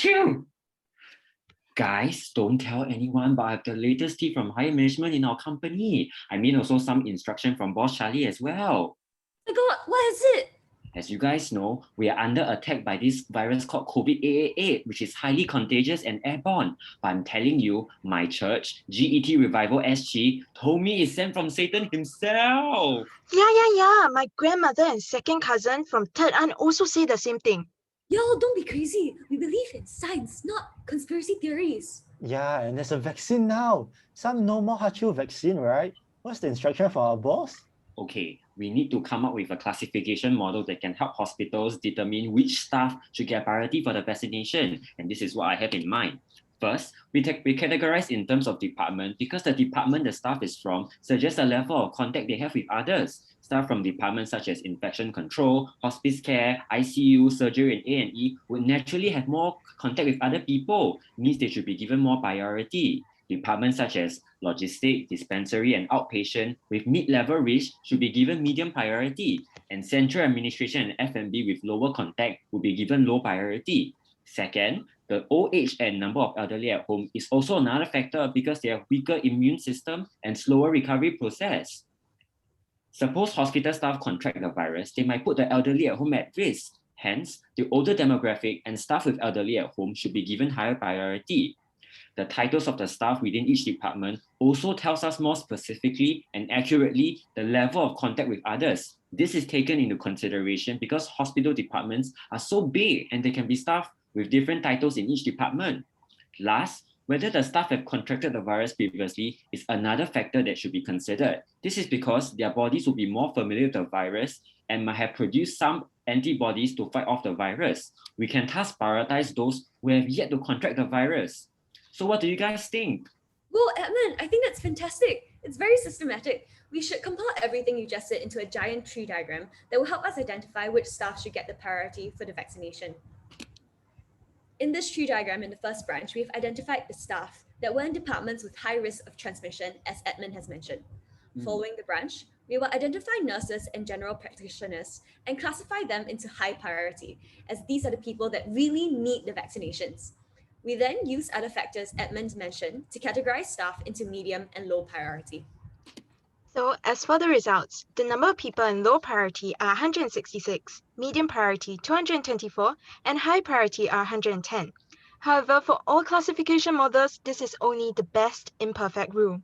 Achoo! Guys, don't tell anyone, but I have the latest tip from higher management in our company. I mean also some instruction from Boss Charlie as well. Oh my god, what is it? As you guys know, we are under attack by this virus called COVID-888, which is highly contagious and airborne. But I'm telling you, my church, GET Revival SG, told me it's sent from Satan himself. Yeah. My grandmother and second cousin from third aunt also say the same thing. Yo, don't be crazy. We believe in science, not conspiracy theories. Yeah, and there's a vaccine now. Some no more Hachu vaccine, right? What's the instruction for our boss? Okay, we need to come up with a classification model that can help hospitals determine which staff should get priority for the vaccination. And this is what I have in mind. First, we categorize in terms of department because the department the staff is from suggests the level of contact they have with others. Staff from departments such as infection control, hospice care, ICU, surgery, and A&E would naturally have more contact with other people, means they should be given more priority. Departments such as logistics, dispensary, and outpatient with mid-level risk should be given medium priority, and central administration and F&B with lower contact would be given low priority. Second, the old age and number of elderly at home is also another factor because they have weaker immune system and slower recovery process. Suppose hospital staff contract the virus, they might put the elderly at home at risk. Hence, the older demographic and staff with elderly at home should be given higher priority. The titles of the staff within each department also tells us more specifically and accurately the level of contact with others. This is taken into consideration because hospital departments are so big and they can be staffed with different titles in each department. Last, whether the staff have contracted the virus previously is another factor that should be considered. This is because their bodies will be more familiar with the virus and might have produced some antibodies to fight off the virus. We can thus prioritize those who have yet to contract the virus. So what do you guys think? Well, Edmund, I think that's fantastic. It's very systematic. We should compile everything you just said into a giant tree diagram that will help us identify which staff should get the priority for the vaccination. In this tree diagram in the first branch, we've identified the staff that were in departments with high risk of transmission, as Edmund has mentioned. Following the branch, we will identify nurses and general practitioners and classify them into high priority, as these are the people that really need the vaccinations. We then use other factors Edmund mentioned to categorize staff into medium and low priority. So as for the results, the number of people in low priority are 166, medium priority 224, and high priority are 110. However, for all classification models, this is only the best imperfect rule.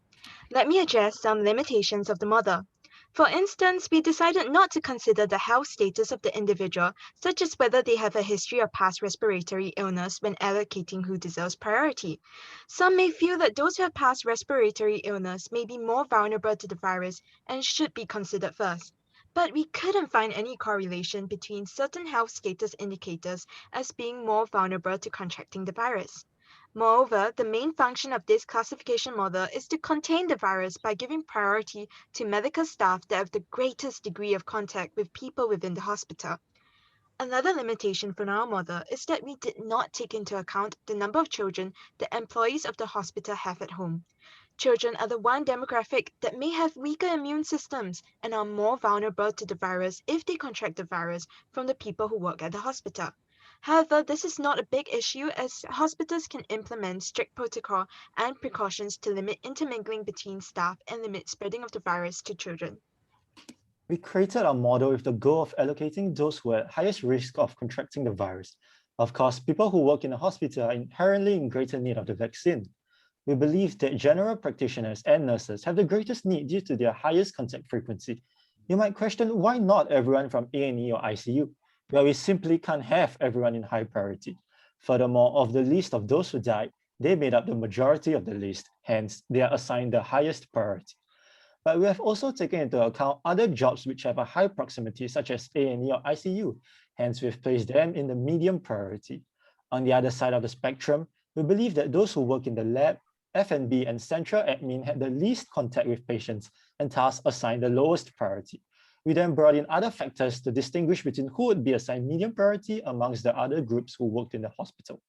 Let me address some limitations of the model. For instance, we decided not to consider the health status of the individual, such as whether they have a history of past respiratory illness when allocating who deserves priority. Some may feel that those who have past respiratory illness may be more vulnerable to the virus and should be considered first. But we couldn't find any correlation between certain health status indicators as being more vulnerable to contracting the virus. Moreover, the main function of this classification model is to contain the virus by giving priority to medical staff that have the greatest degree of contact with people within the hospital. Another limitation from our model is that we did not take into account the number of children the employees of the hospital have at home. Children are the one demographic that may have weaker immune systems and are more vulnerable to the virus if they contract the virus from the people who work at the hospital. However, this is not a big issue as hospitals can implement strict protocol and precautions to limit intermingling between staff and limit spreading of the virus to children. We created our model with the goal of allocating those who are at highest risk of contracting the virus. Of course, people who work in the hospital are inherently in greater need of the vaccine. We believe that general practitioners and nurses have the greatest need due to their highest contact frequency. You might question why not everyone from A&E or ICU? Well, we simply can't have everyone in high priority. Furthermore, of the list of those who died, they made up the majority of the list, hence they are assigned the highest priority. But we have also taken into account other jobs which have a high proximity, such as A&E or ICU, hence we've placed them in the medium priority. On the other side of the spectrum, we believe that those who work in the lab, F&B, and central admin had the least contact with patients and thus assigned the lowest priority. We then brought in other factors to distinguish between who would be assigned medium priority amongst the other groups who worked in the hospital.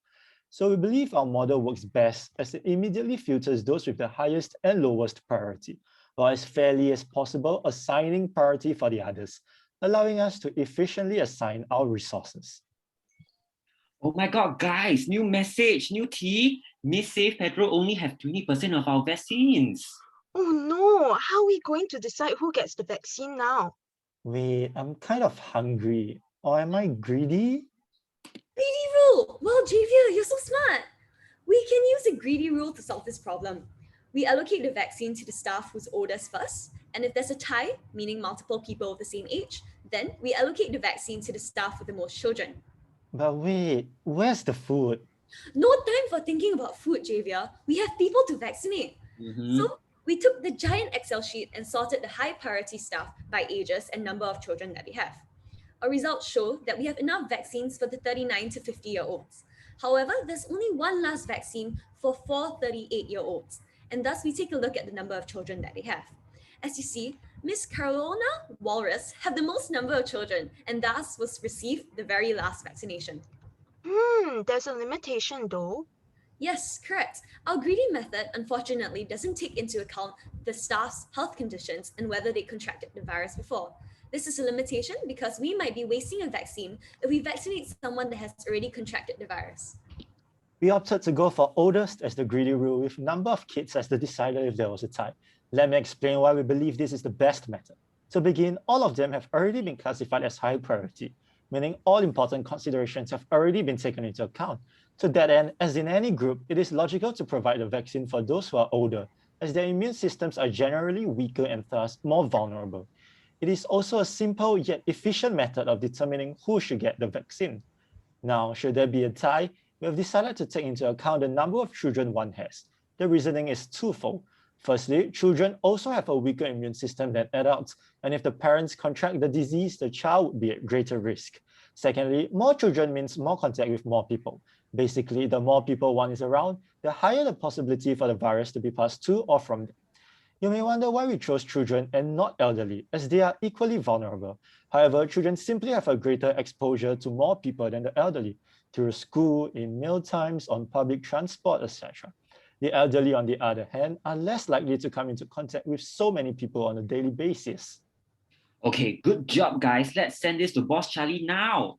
So we believe our model works best as it immediately filters those with the highest and lowest priority, while as fairly as possible assigning priority for the others, allowing us to efficiently assign our resources. Oh my God, guys, new message, new tea. Miss Safe Petrol only have 20% of our vaccines. Oh no, how are we going to decide who gets the vaccine now? Wait, I'm kind of hungry. Or am I greedy? Greedy rule! Well, Javier, you're so smart. We can use a greedy rule to solve this problem. We allocate the vaccine to the staff who's oldest first, and if there's a tie, meaning multiple people of the same age, then we allocate the vaccine to the staff with the most children. But wait, where's the food? No time for thinking about food, Javier. We have people to vaccinate. Mhm. So we took the giant Excel sheet and sorted the high priority staff by ages and number of children that they have. Our results show that we have enough vaccines for the 39 to 50-year-olds. However, there's only one last vaccine for 4 38-year-olds, and thus we take a look at the number of children that they have. As you see, Miss Carolina Walrus have the most number of children, and thus was received the very last vaccination. There's a limitation though. Yes, correct. Our greedy method unfortunately doesn't take into account the staff's health conditions and whether they contracted the virus before. This is a limitation because we might be wasting a vaccine if we vaccinate someone that has already contracted the virus. We opted to go for oldest as the greedy rule with number of kids as the decider if there was a tie. Let me explain why we believe this is the best method. To begin, all of them have already been classified as high priority, meaning all important considerations have already been taken into account. To that end, as in any group, it is logical to provide a vaccine for those who are older, as their immune systems are generally weaker and thus more vulnerable. It is also a simple yet efficient method of determining who should get the vaccine. Now, should there be a tie, we have decided to take into account the number of children one has. The reasoning is twofold. Firstly, children also have a weaker immune system than adults, and if the parents contract the disease, the child would be at greater risk. Secondly, more children means more contact with more people. Basically, the more people one is around, the higher the possibility for the virus to be passed to or from them. You may wonder why we chose children and not elderly, as they are equally vulnerable. However, children simply have a greater exposure to more people than the elderly, through school, in meal times, on public transport, etc. The elderly, on the other hand, are less likely to come into contact with so many people on a daily basis. Okay, good job, guys. Let's send this to Boss Charlie now.